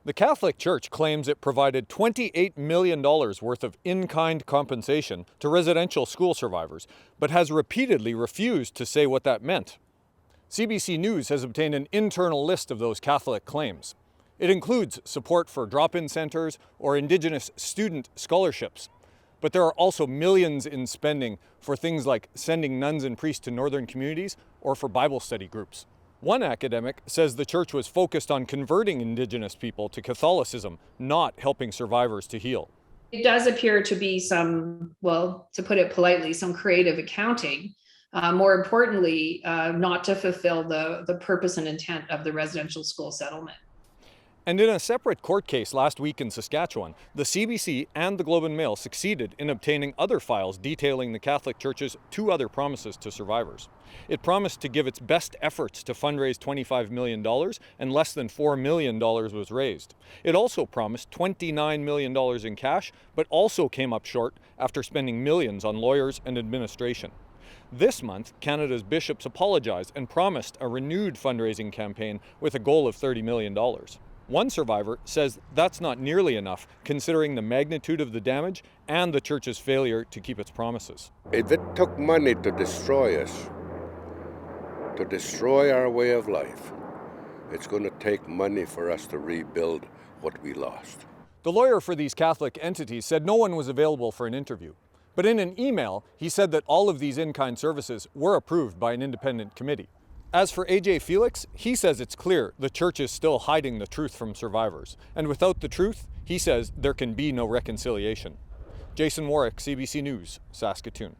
The Catholic Church claims it provided $28 million worth of in-kind compensation to residential school survivors, but has repeatedly refused to say what that meant. CBC News has obtained an internal list of those Catholic claims. It includes support for drop-in centers or Indigenous student scholarships. But there are also millions in spending for things like sending nuns and priests to northern communities or for Bible study groups. One academic says the church was focused on converting Indigenous people to Catholicism, not helping survivors to heal. It does appear to be some, well, to put it politely, some creative accounting. More importantly, not to fulfill the purpose and intent of the residential school settlement. And in a separate court case last week in Saskatchewan, the CBC and the Globe and Mail succeeded in obtaining other files detailing the Catholic Church's two other promises to survivors. It promised to give its best efforts to fundraise $25 million, and less than $4 million was raised. It also promised $29 million in cash, but also came up short after spending millions on lawyers and administration. This month, Canada's bishops apologized and promised a renewed fundraising campaign with a goal of $30 million. One survivor says that's not nearly enough, considering the magnitude of the damage and the church's failure to keep its promises. If it took money to destroy us, to destroy our way of life, it's going to take money for us to rebuild what we lost. The lawyer for these Catholic entities said no one was available for an interview. But in an email, he said that all of these in-kind services were approved by an independent committee. As for AJ Felix, he says it's clear the church is still hiding the truth from survivors. And without the truth, he says there can be no reconciliation. Jason Warwick, CBC News, Saskatoon.